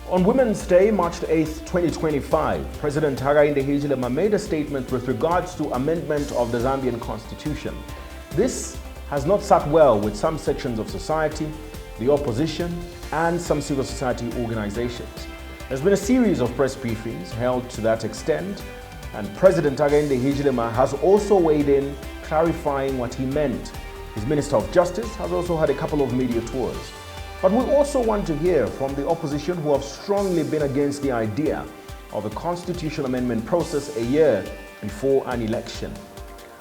On Women's Day, March 8, 2025, President Hakainde Hichilema made a statement with regards to amendment of the Zambian constitution. This has not sat well with some sections of society, the opposition, and some civil society organizations. There's been a series of press briefings held to that extent, and President Hakainde Hichilema has also weighed in, clarifying what he meant. His Minister of Justice has also had a couple of media tours. But we also want to hear from the opposition, who have strongly been against the idea of a constitutional amendment process a year before an election.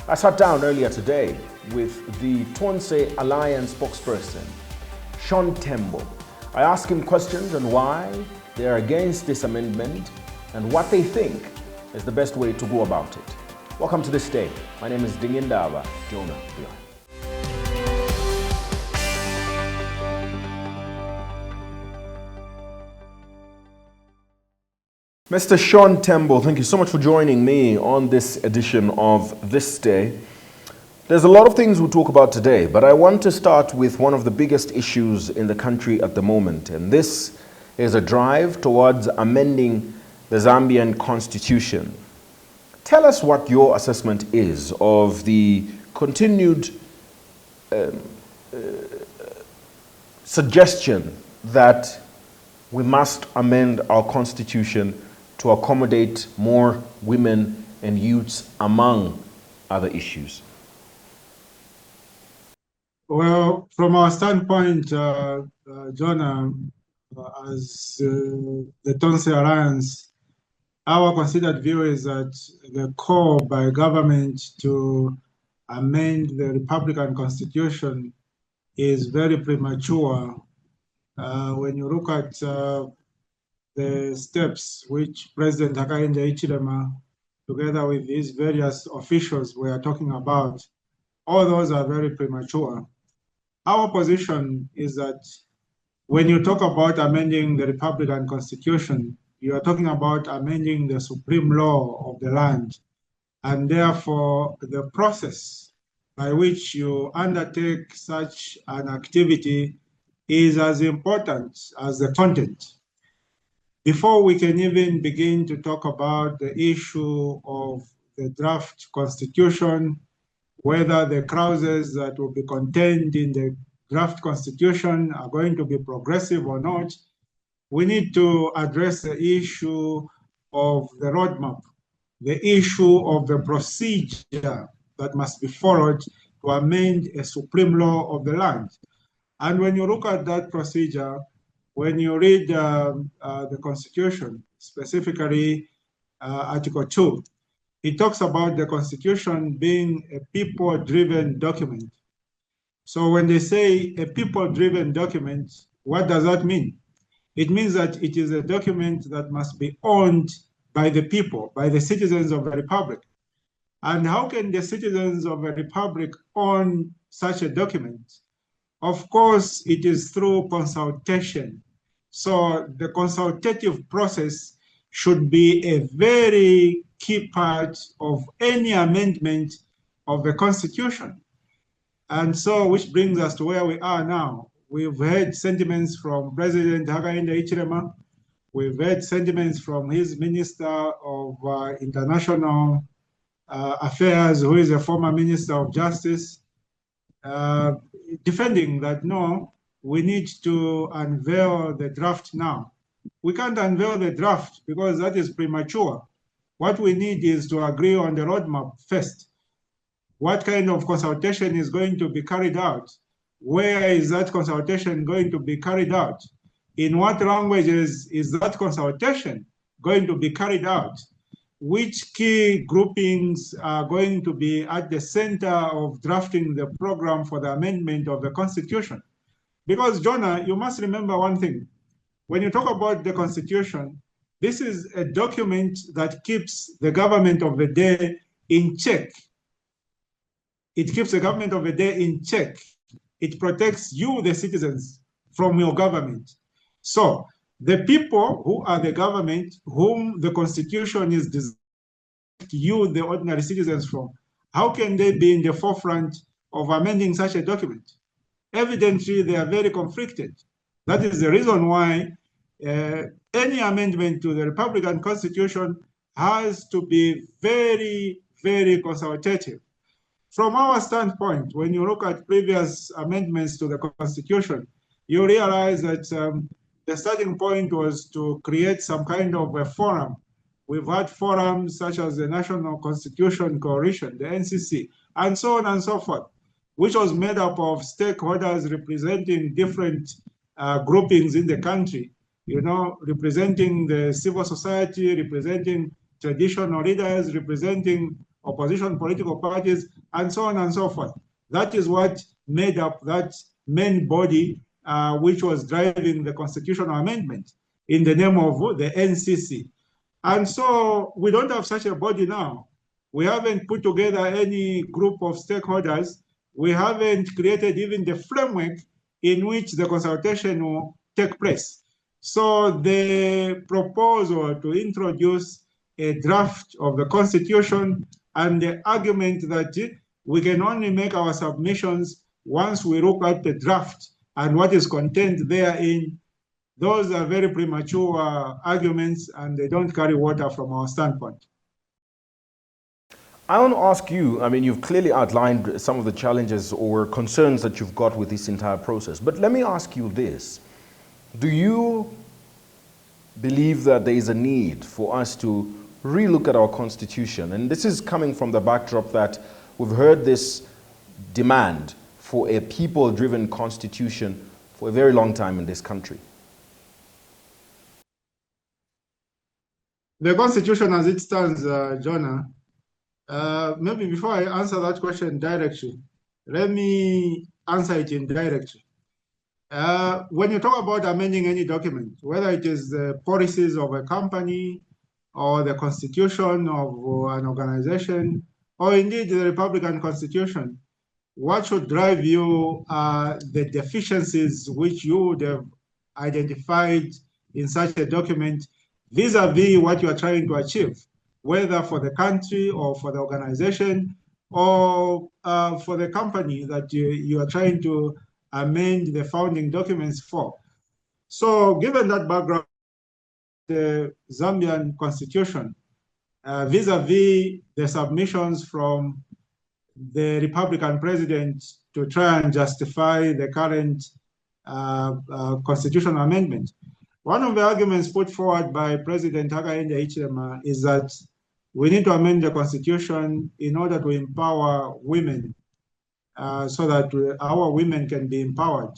I sat down earlier today with the Tonse Alliance spokesperson, Tembo. I asked him questions on why they are against this amendment and what they think is the best way to go about it. Welcome to this day. My name is Dingindaba Jonah Buyoya. Mr. Tembo, thank you so much for joining me on this edition of This Day. There's a lot of things we'll talk about today, but I want to start with one of the biggest issues in the country at the moment, and this is a drive towards amending the Zambian constitution. Tell us what your assessment is of the continued suggestion that we must amend our constitution to accommodate more women and youths, among other issues. Well, from our standpoint, Jonah, as the Tonse Alliance, our considered view is that the call by government to amend the Republican Constitution is very premature. When you look at the steps which President Hakainde Hichilema, together with his various officials, were talking about, all those are very premature. Our position is that when you talk about amending the Republican Constitution, you are talking about amending the supreme law of the land. And therefore, the process by which you undertake such an activity is as important as the content. Before we can even begin to talk about the issue of the draft constitution, whether the clauses that will be contained in the draft constitution are going to be progressive or not, we need to address the issue of the roadmap, the issue of the procedure that must be followed to amend a supreme law of the land. And when you look at that procedure, when you read the Constitution, specifically Article 2, it talks about the Constitution being a people-driven document. So when they say a people-driven document, what does that mean? It means that it is a document that must be owned by the people, by the citizens of the Republic. And how can the citizens of a republic own such a document? Of course, it is through consultation. So the consultative process should be a very key part of any amendment of the Constitution. And so, which brings us to where we are now. We've heard sentiments from President Hakainde Hichilema. We've heard sentiments from his Minister of International Affairs, who is a former Minister of Justice, defending that, no, we need to unveil the draft now. We can't unveil the draft because that is premature. What we need is to agree on the roadmap first. What kind of consultation is going to be carried out? Where is that consultation going to be carried out? In what languages is that consultation going to be carried out? Which key groupings are going to be at the center of drafting the program for the amendment of the Constitution? Because, Jonah, you must remember one thing. When you talk about the Constitution, this is a document that keeps the government of the day in check. It keeps the government of the day in check. It protects you, the citizens, from your government. So the people who are the government, whom the Constitution is designed to protect you, the ordinary citizens, from, how can they be in the forefront of amending such a document? Evidently, they are very conflicted. That is the reason why any amendment to the Republican Constitution has to be very, very consultative. From our standpoint, when you look at previous amendments to the Constitution, you realize that the starting point was to create some kind of a forum. We've had forums such as the National Constitution Coalition, the NCC, and so on and so forth, which was made up of stakeholders representing different groupings in the country, representing the civil society, representing traditional leaders, representing opposition political parties, and so on and so forth. That is what made up that main body which was driving the constitutional amendment in the name of the NCC. And so we don't have such a body now. We haven't put together any group of stakeholders. We haven't created even the framework in which the consultation will take place. So the proposal to introduce a draft of the Constitution and the argument that we can only make our submissions once we look at the draft and what is contained therein, those are very premature arguments, and they don't carry water from our standpoint. I want to ask you, I mean, you've clearly outlined some of the challenges or concerns that you've got with this entire process, but let me ask you this. Do you believe that there is a need for us to relook at our Constitution? And this is coming from the backdrop that we've heard this demand for a people-driven Constitution for a very long time in this country. The Constitution as it stands, Jonah, maybe before I answer that question directly, let me answer it indirectly. When you talk about amending any document, whether it is the policies of a company or the constitution of an organization, or indeed the Republican Constitution, what should drive you are the deficiencies which you would have identified in such a document vis-a-vis what you are trying to achieve, whether for the country or for the organization or for the company that you are trying to amend the founding documents for. So given that background, the Zambian Constitution, vis-a-vis the submissions from the Republican president to try and justify the current constitutional amendment, one of the arguments put forward by President Hakainde Hichilema is that we need to amend the Constitution in order to empower women so that our women can be empowered.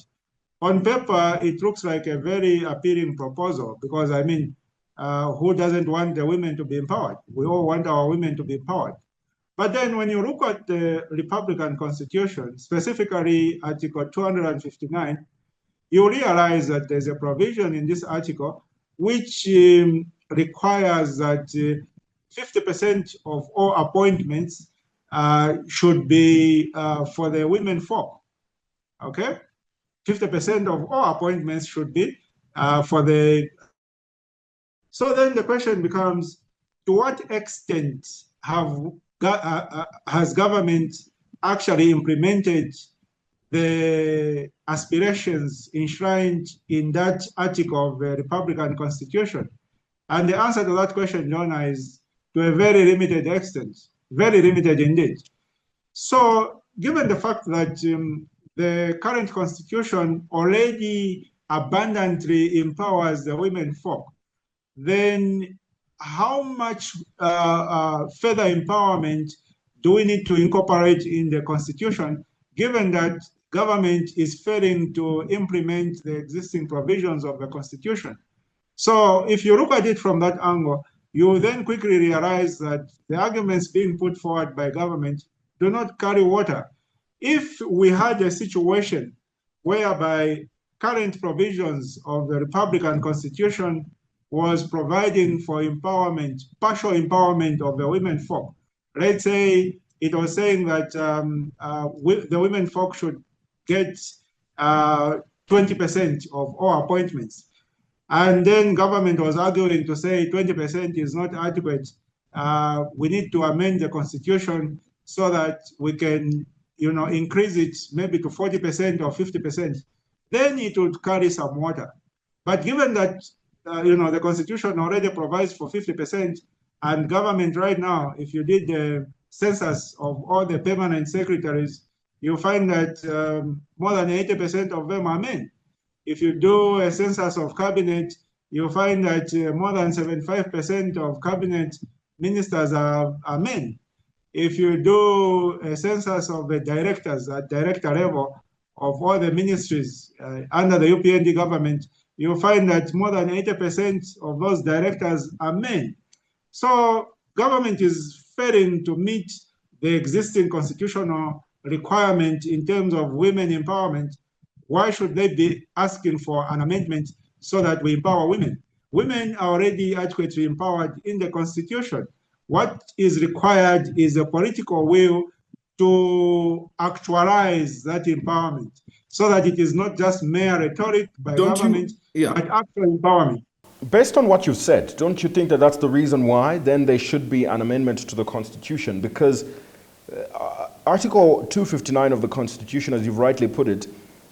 On paper, it looks like a very appealing proposal because, I mean, who doesn't want the women to be empowered? We all want our women to be empowered. But then when you look at the Republican Constitution, specifically Article 259, you realize that there's a provision in this article which requires that 50% of all appointments should be for the women folk, okay? 50% of all appointments should be for the... So then the question becomes, to what extent has government actually implemented the aspirations enshrined in that article of the Republican Constitution? And the answer to that question, Jonah, is to a very limited extent, very limited indeed. So given the fact that the current Constitution already abundantly empowers the women folk, then how much further empowerment do we need to incorporate in the Constitution, given that government is failing to implement the existing provisions of the Constitution? So if you look at it from that angle, you then quickly realize that the arguments being put forward by government do not carry water. If we had a situation whereby current provisions of the Republican Constitution was providing for empowerment, partial empowerment of the women folk, let's say it was saying that the women folk should get 20% of all appointments. And then government was arguing to say 20% is not adequate. We need to amend the Constitution so that we can, increase it maybe to 40% or 50%. Then it would carry some water. But given that the Constitution already provides for 50%, and government right now, if you did the census of all the permanent secretaries, you find that more than 80% of them are men. If you do a census of cabinet, you find that more than 75% of cabinet ministers are men. If you do a census of the directors at director level of all the ministries under the UPND government, you'll find that more than 80% of those directors are men. So government is failing to meet the existing constitutional requirement in terms of women empowerment. Why should they be asking for an amendment so that we empower women? Women are already adequately empowered in the Constitution. What is required is a political will to actualize that empowerment so that it is not just mere rhetoric by government, but actual empowerment. Based on what you've said, don't you think that that's the reason why then there should be an amendment to the Constitution? Because Article 259 of the Constitution, as you've rightly put it,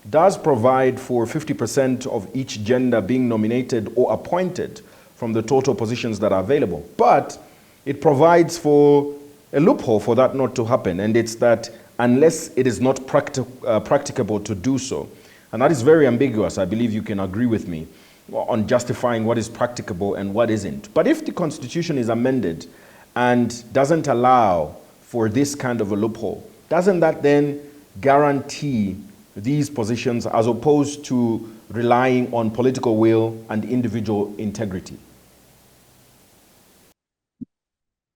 does provide for 50% of each gender being nominated or appointed from the total positions that are available. But it provides for a loophole for that not to happen, and it's that unless it is not practicable to do so. And that is very ambiguous. I believe you can agree with me on justifying what is practicable and what isn't. But if the Constitution is amended and doesn't allow for this kind of a loophole, doesn't that then guarantee these positions as opposed to relying on political will and individual integrity?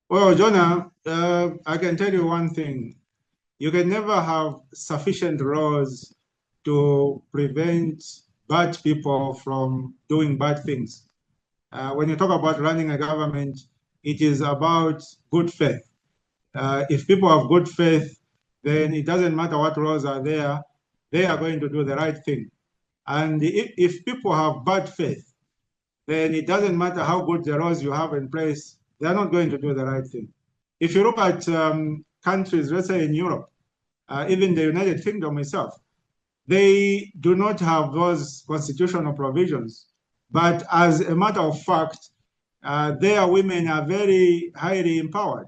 Well, Jonah, I can tell you one thing. You can never have sufficient laws to prevent bad people from doing bad things. When you talk about running a government, it is about good faith. If people have good faith, then it doesn't matter what laws are there, they are going to do the right thing. And if people have bad faith, then it doesn't matter how good the laws you have in place, they're not going to do the right thing. If you look at countries, let's say in Europe, even the United Kingdom itself, they do not have those constitutional provisions. But as a matter of fact, their women are very highly empowered.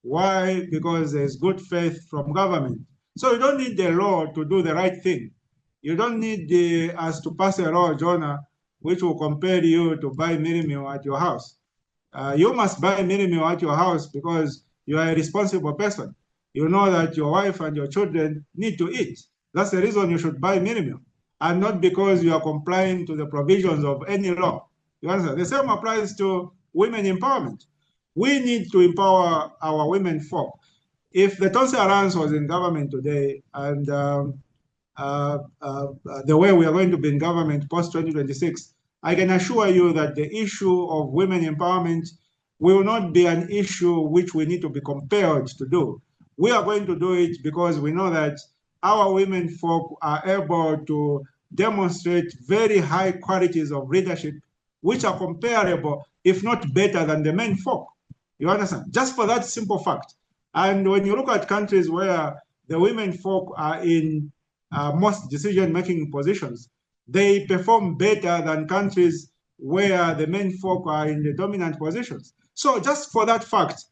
Why? Because there's good faith from government. So you don't need the law to do the right thing. You don't need us to pass a law, Jonah, which will compel you to buy meal at your house. You must buy meal at your house because you are a responsible person. You know that your wife and your children need to eat. That's the reason you should buy meal, and not because you are complying to the provisions of any law. You understand? The same applies to women empowerment. We need to empower our women folk. If the Tonse Alliance was in government today, and the way we are going to be in government post-2026, I can assure you that the issue of women empowerment will not be an issue which we need to be compelled to do. We are going to do it because we know that our women folk are able to demonstrate very high qualities of leadership, which are comparable, if not better, than the men folk. You understand? Just for that simple fact. And when you look at countries where the women folk are in most decision-making positions, they perform better than countries where the men folk are in the dominant positions. So just for that fact,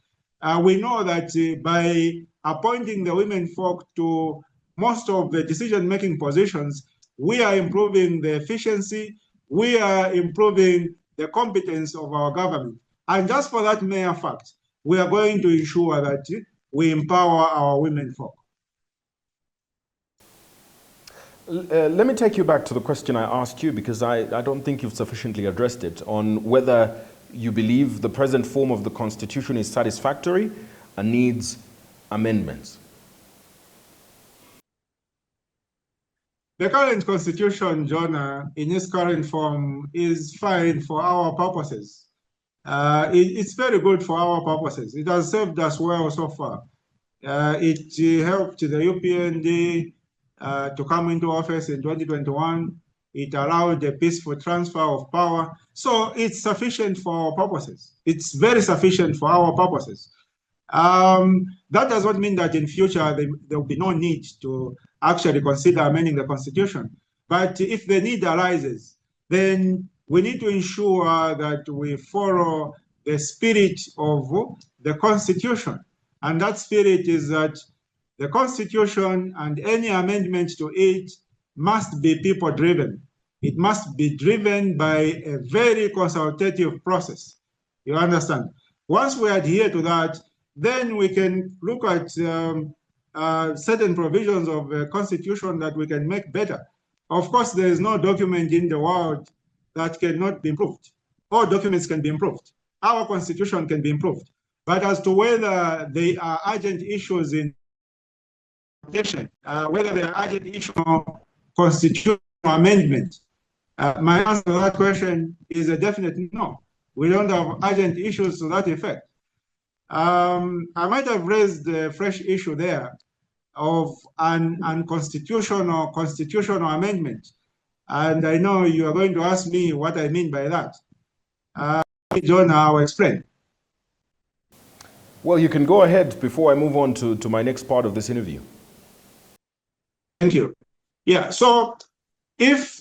we know that by appointing the women folk to most of the decision-making positions, we are improving the efficiency, we are improving the competence of our government. And just for that mere fact, we are going to ensure that we empower our women folk. Let me take you back to the question I asked you, because I don't think you've sufficiently addressed it, on whether you believe the present form of the Constitution is satisfactory and needs amendments. The current Constitution, Jonah, in its current form, is fine for our purposes. It's very good for our purposes. It has served us well so far. It helped the UPND to come into office in 2021. It allowed a peaceful transfer of power. So it's sufficient for our purposes. It's very sufficient for our purposes. That does not mean that in future there will be no need to actually consider amending the Constitution. But if the need arises, then we need to ensure that we follow the spirit of the Constitution. And that spirit is that the Constitution and any amendment to it must be people-driven. It must be driven by a very consultative process. You understand? Once we adhere to that, then we can look at certain provisions of the Constitution that we can make better. Of course, there is no document in the world that cannot be improved. All documents can be improved. Our Constitution can be improved. But as to whether they are urgent issues in whether they are urgent issues of constitutional amendment, my answer to that question is a definite no. We don't have urgent issues to that effect. I might have raised a fresh issue there of an unconstitutional constitutional amendment. And I know you are going to ask me what I mean by that. Jonah, I'll explain. Well, you can go ahead before I move on to my next part of this interview. Thank you. Yeah, so if,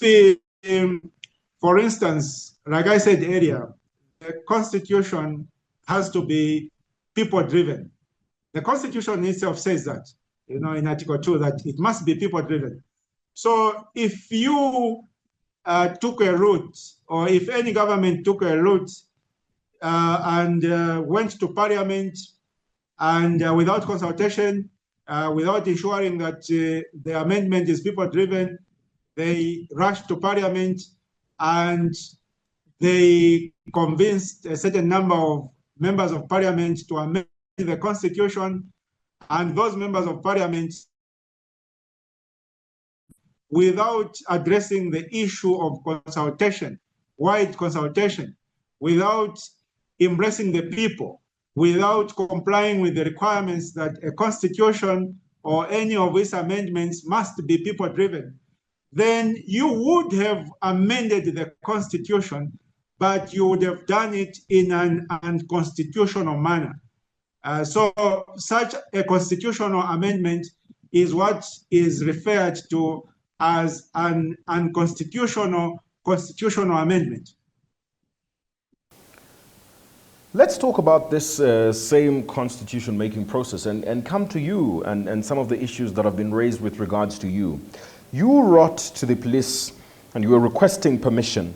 for instance, like I said earlier, the Constitution has to be people-driven. The Constitution itself says that, in Article 2, that it must be people-driven. So if you took a route, or if any government took a route and went to Parliament and without consultation, without ensuring that the amendment is people-driven, they rushed to Parliament and they convinced a certain number of members of Parliament to amend the Constitution, and those members of Parliament, without addressing the issue of consultation, wide consultation, without embracing the people, without complying with the requirements that a constitution or any of its amendments must be people-driven, then you would have amended the Constitution, but you would have done it in an unconstitutional manner. So such a constitutional amendment is what is referred to as an unconstitutional constitutional amendment. Let's talk about this same constitution-making process and come to you and some of the issues that have been raised with regards to you. You wrote to the police and you were requesting permission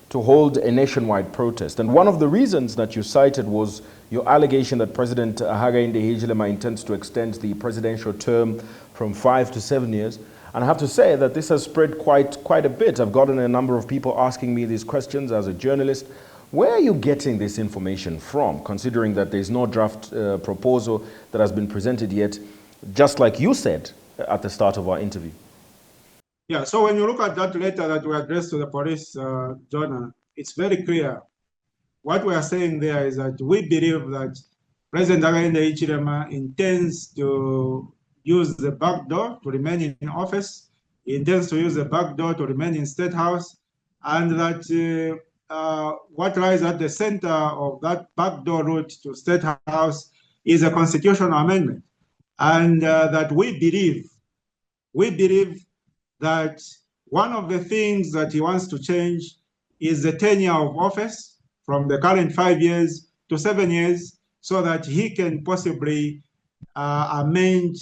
to hold a nationwide protest. And one of the reasons that you cited was your allegation that President Hakainde Hichilema intends to extend the presidential term from 5 to 7 years. And I have to say that this has spread quite a bit. I've gotten a number of people asking me these questions as a journalist. Where are you getting this information from, considering that there's no draft proposal that has been presented yet, just like you said at the start of our interview? Yeah, so when you look at that letter that we addressed to the police, Jonah, it's very clear. What we are saying there is that we believe that President Hakainde Hichilema intends to use the back door to remain in office. He intends to use the back door to remain in State House, and that what lies at the center of that back door route to State House is a constitutional amendment, and that we believe that one of the things that he wants to change is the tenure of office from the current 5 years to 7 years, so that he can possibly amend,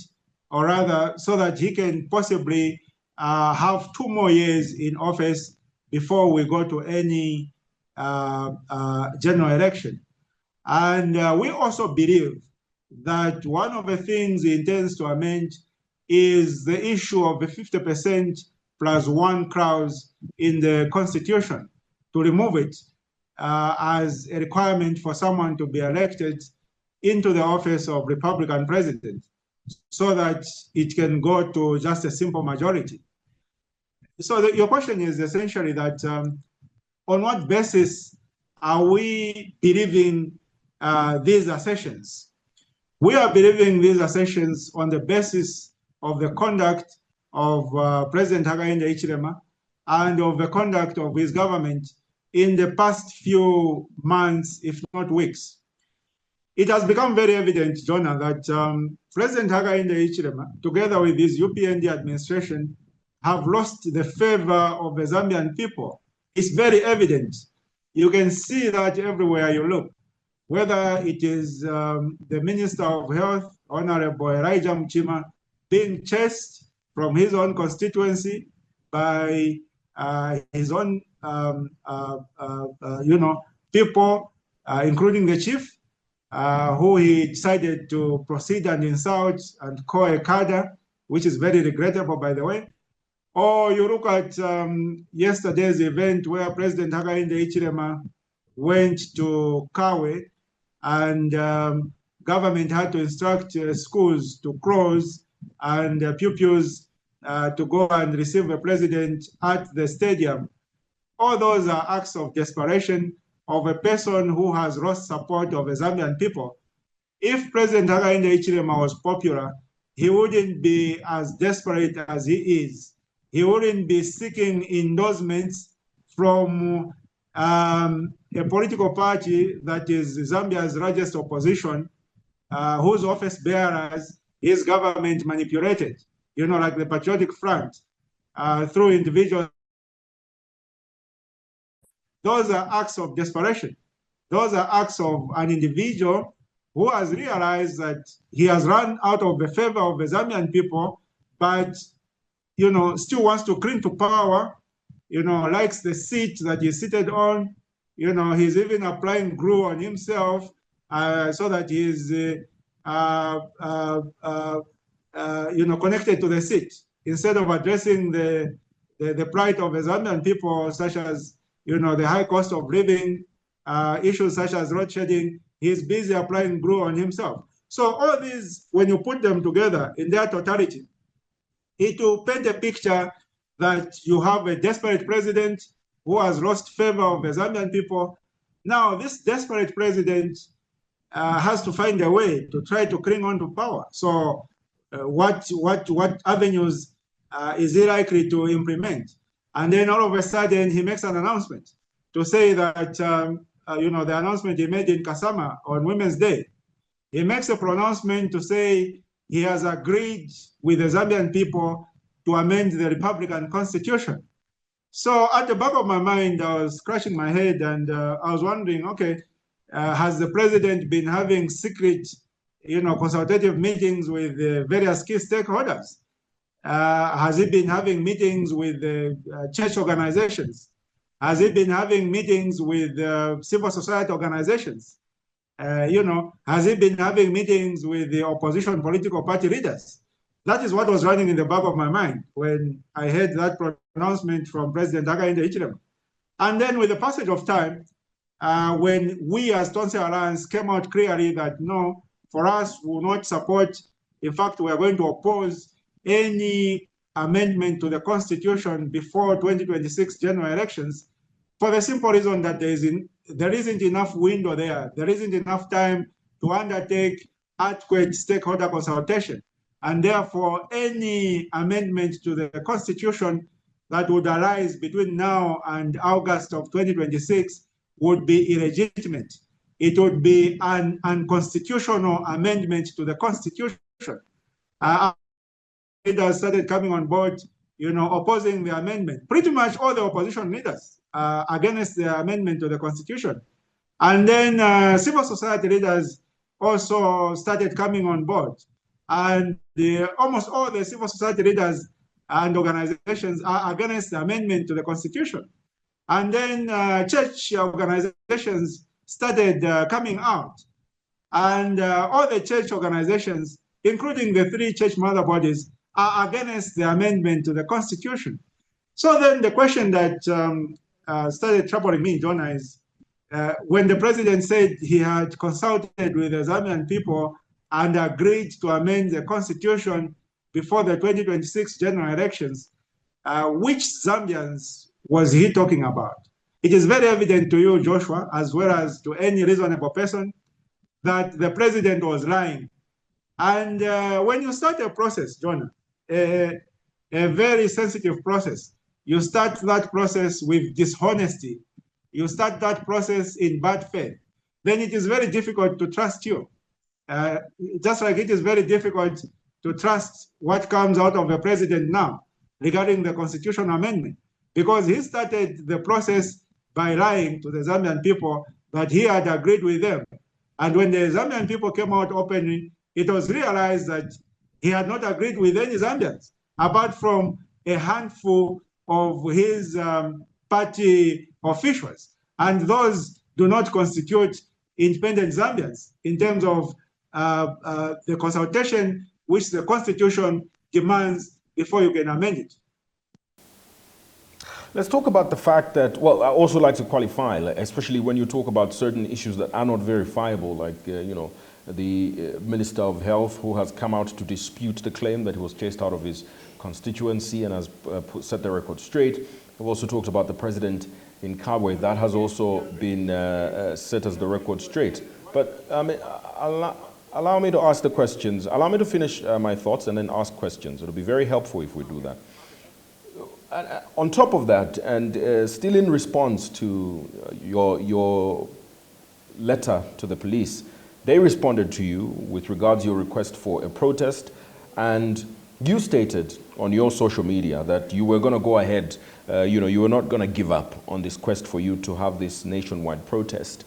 or rather, so that he can possibly have 2 more years in office before we go to any general election. And we also believe that one of the things he intends to amend is the issue of the 50% plus 1 clause in the Constitution, to remove it as a requirement for someone to be elected into the office of Republican president, so that it can go to just a simple majority. So your question is essentially that on what basis are we believing these assertions? We are believing these assertions on the basis of the conduct of President Hakainde Hichilema and of the conduct of his government in the past few months, if not weeks. It has become very evident, Jonah, that President Hakainde Hichilema, together with his UPND administration, have lost the favor of the Zambian people It's very evident. You can see that everywhere you look, whether it is the Minister of Health, Honorable Elijah Mchima, being chased from his own constituency by his own, people, including the chief, who he decided to proceed and insult and call a cadre, which is very regrettable, by the way. Or you look at yesterday's event where President Hakainde Hichilema went to Kawe, and government had to instruct schools to close and pupils to go and receive the president at the stadium. All those are acts of desperation of a person who has lost support of the Zambian people. If President Hakainde Hichilema was popular, he wouldn't be as desperate as he is. He wouldn't be seeking endorsements from a political party that is Zambia's largest opposition, whose office bearers his government manipulated, like the Patriotic Front, through individuals. Those are acts of desperation. Those are acts of an individual who has realized that he has run out of the favor of the Zambian people, but still wants to cling to power, likes the seat that he's seated on. He's even applying glue on himself so that he's, connected to the seat, instead of addressing the plight of the Zambian people, such as, the high cost of living, issues such as road shedding. He's busy applying glue on himself. So all these, when you put them together in their totality, it will paint a picture that you have a desperate president who has lost favor of the Zambian people. Now, this desperate president has to find a way to try to cling on to power. So what avenues is he likely to implement? And then all of a sudden, he makes an announcement to say that, the announcement he made in Kasama on Women's Day, he makes a pronouncement to say he has agreed with the Zambian people to amend the Republican Constitution. So at the back of my mind, I was scratching my head, and I was wondering, okay, has the president been having secret, consultative meetings with various key stakeholders? Has he been having meetings with church organizations? Has he been having meetings with civil society organizations? Has he been having meetings with the opposition political party leaders? That is what was running in the back of my mind when I heard that pronouncement from President Hakainde Hichilema. And then with the passage of time, when we as Tonse Alliance came out clearly that no, for us, we will not support, in fact, we are going to oppose any amendment to the Constitution before 2026 general elections, for the simple reason that there isn't enough window there. There isn't enough time to undertake adequate stakeholder consultation. And therefore, any amendment to the Constitution that would arise between now and August of 2026 would be illegitimate. It would be an unconstitutional amendment to the Constitution. Leaders started coming on board, opposing the amendment. Pretty much all the opposition leaders against the amendment to the Constitution. And then civil society leaders also started coming on board. And almost all the civil society leaders and organizations are against the amendment to the Constitution. And then church organizations started coming out. And all the church organizations, including the 3 church mother bodies, are against the amendment to the Constitution. So then the question that started troubling me, Jonah, is when the president said he had consulted with the Zambian people and agreed to amend the Constitution before the 2026 general elections, which Zambians was he talking about? It is very evident to you, Joshua, as well as to any reasonable person, that the president was lying. And when you start a process, Jonah, a very sensitive process, you start that process with dishonesty, you start that process in bad faith, then it is very difficult to trust you. Just like it is very difficult to trust what comes out of the president now regarding the constitutional amendment. because he started the process by lying to the Zambian people that he had agreed with them. And when the Zambian people came out openly, it was realized that he had not agreed with any Zambians, apart from a handful of his party officials. And those do not constitute independent Zambians in terms of the consultation which the Constitution demands before you can amend it. Let's talk about the fact that, well, I also like to qualify, especially when you talk about certain issues that are not verifiable, like, the Minister of Health, who has come out to dispute the claim that he was chased out of his constituency and has set the record straight. We've also talked about the president in Kabwe. That has also been set as the record straight. But allow me to ask the questions. Allow me to finish my thoughts and then ask questions. It'll be very helpful if we do that. On top of that, and still in response to your letter to the police, they responded to you with regards to your request for a protest, and you stated on your social media that you were going to go ahead, you were not going to give up on this quest for you to have this nationwide protest.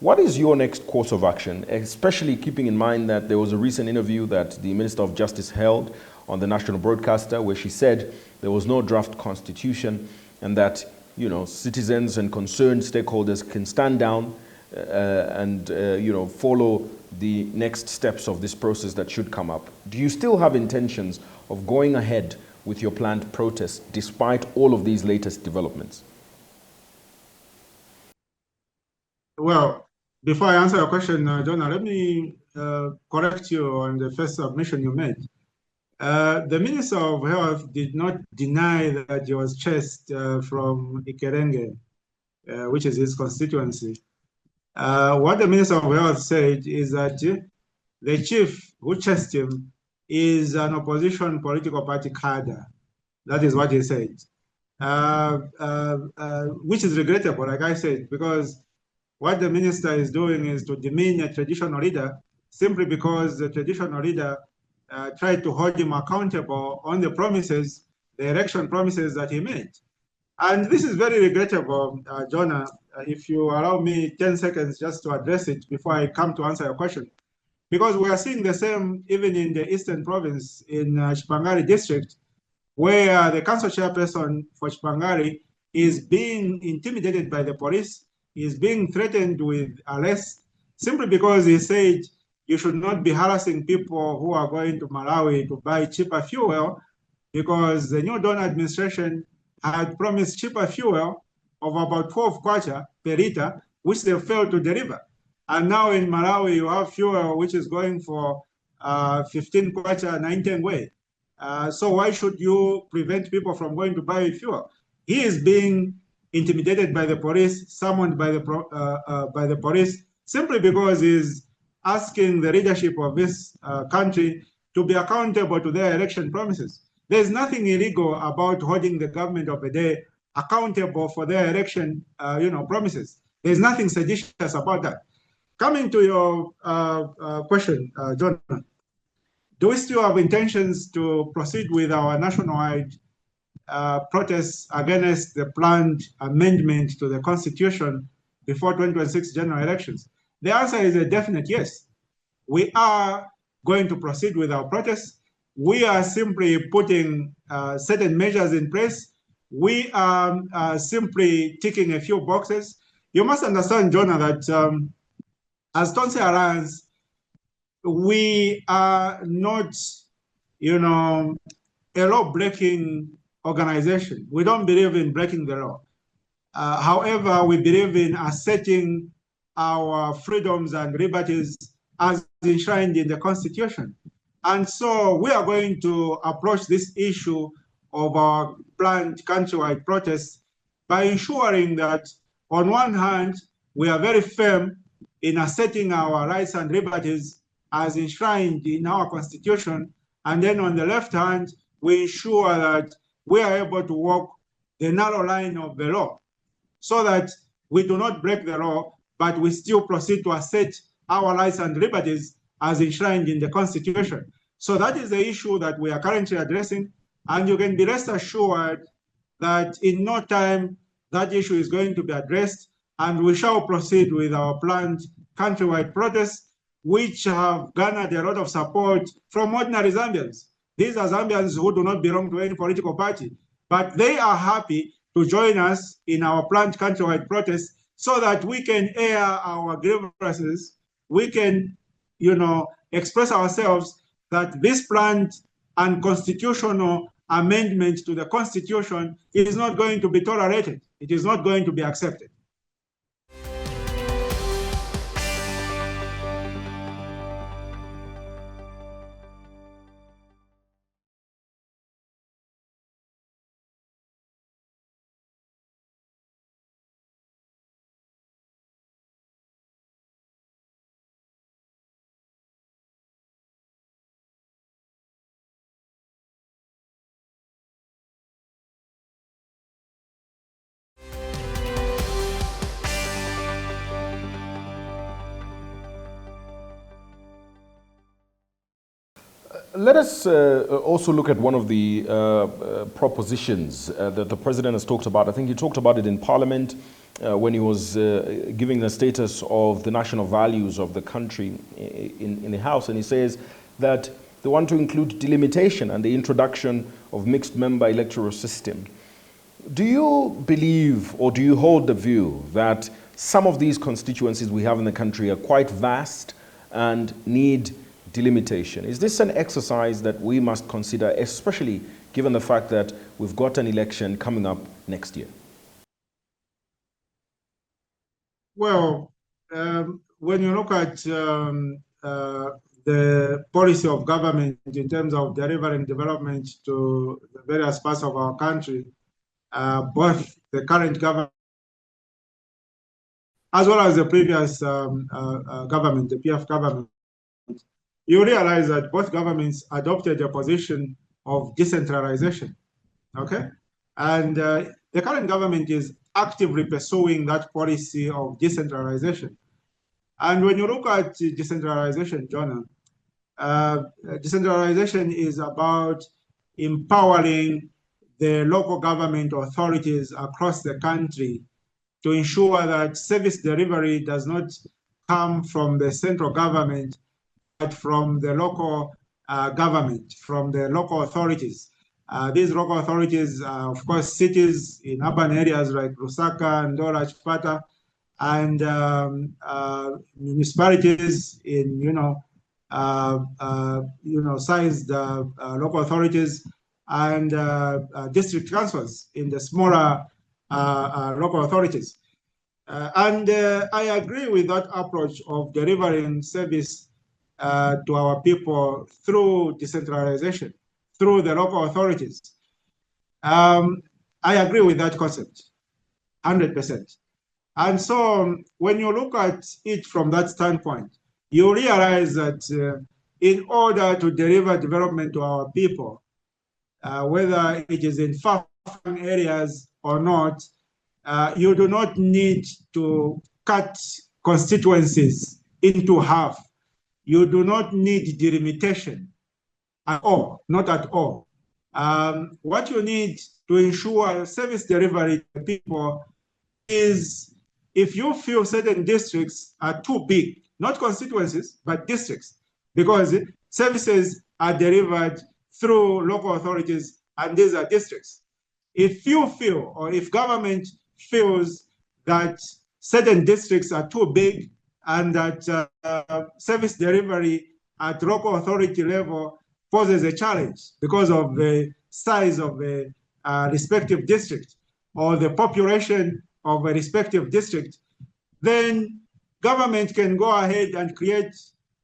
What is your next course of action, especially keeping in mind that there was a recent interview that the Minister of Justice held on the national broadcaster where she said there was no draft constitution and that, citizens and concerned stakeholders can stand down and follow the next steps of this process that should come up. Do you still have intentions of going ahead with your planned protest despite all of these latest developments? Well, before I answer your question, Jonah, let me correct you on the first submission you made. The Minister of Health did not deny that he was chased from Ikerenge, which is his constituency. What the Minister of Health said is that the chief who chased him is an opposition political party cadre. That is what he said, which is regrettable, like I said, because what the minister is doing is to demean a traditional leader simply because the traditional leader tried to hold him accountable on the promises, the election promises that he made. And this is very regrettable, Jonah. If you allow me 10 seconds just to address it before I come to answer your question. Because we are seeing the same even in the Eastern Province in Chipangari district, where the council chairperson for Chipangari is being intimidated by the police, is being threatened with arrest, simply because he said you should not be harassing people who are going to Malawi to buy cheaper fuel, because the new Dawn administration had promised cheaper fuel of about 12 kwacha per liter, which they failed to deliver. And now in Malawi, you have fuel which is going for 15 kwacha, 19 way. So why should you prevent people from going to buy fuel? He is being intimidated by the police, summoned by the police, simply because he's asking the leadership of this country to be accountable to their election promises. There's nothing illegal about holding the government of a day accountable for their election, promises. There's nothing seditious about that. Coming to your question, John, do we still have intentions to proceed with our nationwide protests against the planned amendment to the Constitution before 2026 general elections? The answer is a definite yes. We are going to proceed with our protests. We are simply putting certain measures in place. We are simply ticking a few boxes. You must understand, Jonah, that as Tonse Alliance, we are not, a law-breaking organization. We don't believe in breaking the law. However, we believe in asserting our freedoms and liberties as enshrined in the Constitution. And so we are going to approach this issue of our planned countrywide protests by ensuring that, on one hand, we are very firm in asserting our rights and liberties as enshrined in our Constitution. And then on the left hand, we ensure that we are able to walk the narrow line of the law so that we do not break the law, but we still proceed to assert our rights and liberties as enshrined in the Constitution. So that is the issue that we are currently addressing. And you can be rest assured that in no time that issue is going to be addressed, and we shall proceed with our planned countrywide protests, which have garnered a lot of support from ordinary Zambians. These are Zambians who do not belong to any political party, but they are happy to join us in our planned countrywide protests so that we can air our grievances, we can, express ourselves that this planned unconstitutional amendment to the Constitution is not going to be tolerated. It is not going to be accepted. Let us also look at one of the propositions that the president has talked about. I think he talked about it in Parliament when he was giving the status of the national values of the country in the House. And he says that they want to include delimitation and the introduction of mixed member electoral system. Do you believe, or do you hold the view that some of these constituencies we have in the country are quite vast and need delimitation? Is this an exercise that we must consider, especially given the fact that we've got an election coming up next year? Well, when you look at the policy of government in terms of delivering development to the various parts of our country, both the current government as well as the previous government, the PF government, you realize that both governments adopted a position of decentralization, okay? And the current government is actively pursuing that policy of decentralization. And when you look at decentralization, Jonah, decentralization is about empowering the local government authorities across the country to ensure that service delivery does not come from the central government, but from the local government, from the local authorities. These local authorities are, of course, cities in urban areas like Lusaka, Ndola, Chipata, and municipalities in, sized local authorities, and district councils in the smaller local authorities. And I agree with that approach of delivering service to our people through decentralization, through the local authorities. I agree with that concept, 100%. And so when you look at it from that standpoint, you realize that in order to deliver development to our people, whether it is in far-flung areas or not, you do not need to cut constituencies into half. You do not need delimitation at all, not at all. What you need to ensure service delivery to people is, if you feel certain districts are too big, not constituencies, but districts, because services are delivered through local authorities, and these are districts. If you feel, or if government feels that certain districts are too big and that service delivery at local authority level poses a challenge because of the size of the respective district or the population of a respective district, then government can go ahead and create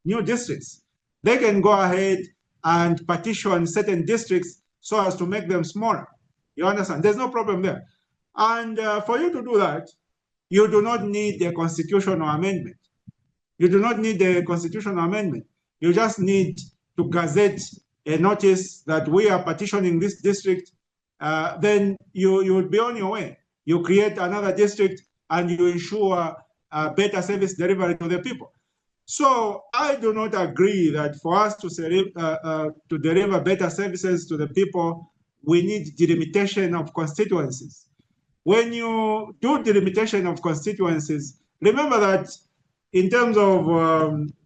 new districts. They can go ahead and partition certain districts so as to make them smaller. You understand? There's no problem there. And for you to do that, you do not need a constitutional amendment. You do not need a constitutional amendment. You just need to gazette a notice that we are partitioning this district. Then you would be on your way. You create another district and you ensure better service delivery to the people. So I do not agree that for us to deliver better services to the people, we need delimitation of constituencies. When you do delimitation of constituencies, remember that in terms of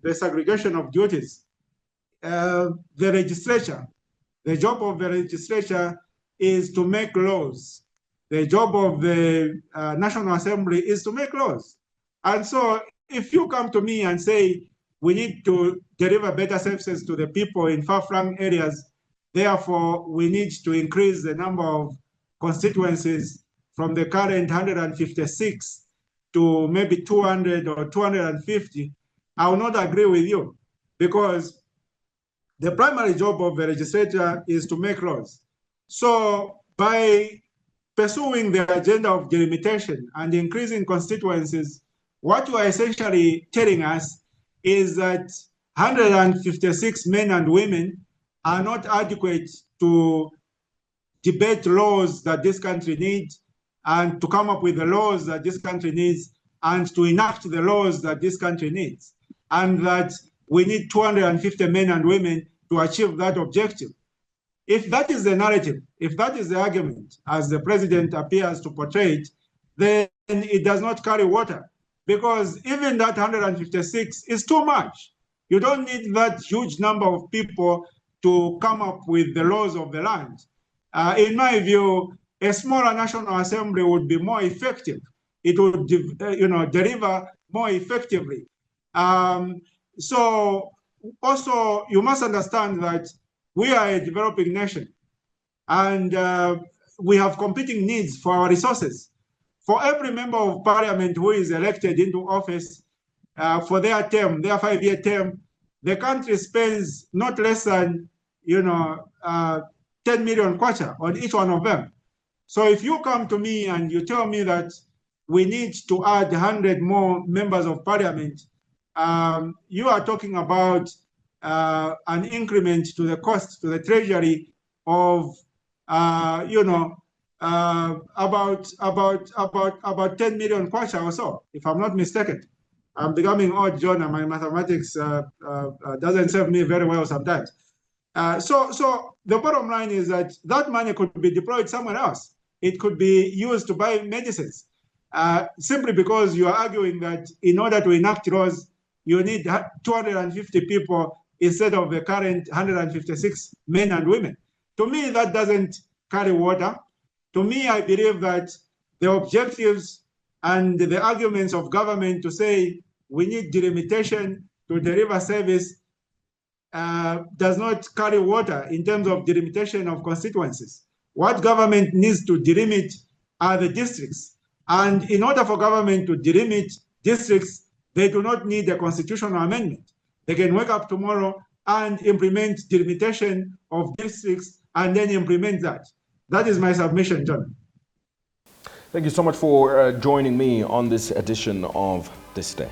the segregation of duties, the legislature, the job of the legislature is to make laws. The job of the National Assembly is to make laws. And so if you come to me and say, we need to deliver better services to the people in far-flung areas, therefore we need to increase the number of constituencies from the current 156 to maybe 200 or 250, I will not agree with you, because the primary job of the legislature is to make laws. So by pursuing the agenda of delimitation and increasing constituencies, what you are essentially telling us is that 156 men and women are not adequate to debate laws that this country needs and to come up with the laws that this country needs and to enact the laws that this country needs. And that we need 250 men and women to achieve that objective. If that is the narrative, if that is the argument, as the president appears to portray it, then it does not carry water, because even that 156 is too much. You don't need that huge number of people to come up with the laws of the land. In my view, a smaller National Assembly would be more effective. It would, deliver more effectively. So also, you must understand that we are a developing nation, and we have competing needs for our resources. For every member of parliament who is elected into office for their term, their 5-year term, the country spends not less than 10 million kwacha on each one of them. So if you come to me and you tell me that we need to add 100 more members of parliament, you are talking about an increment to the cost to the treasury of about 10 million kwacha or so, if I'm not mistaken. I'm becoming old, John, and my mathematics doesn't serve me very well sometimes. So the bottom line is that that money could be deployed somewhere else. It could be used to buy medicines, simply because you are arguing that in order to enact laws, you need 250 people instead of the current 156 men and women. To me, that doesn't carry water. To me, I believe that the objectives and the arguments of government to say we need delimitation to deliver service does not carry water in terms of delimitation of constituencies. What government needs to delimit are the districts. And in order for government to delimit districts, they do not need a constitutional amendment. They can wake up tomorrow and implement delimitation of districts and then implement that. That is my submission, John. Thank you so much for joining me on this edition of This Day.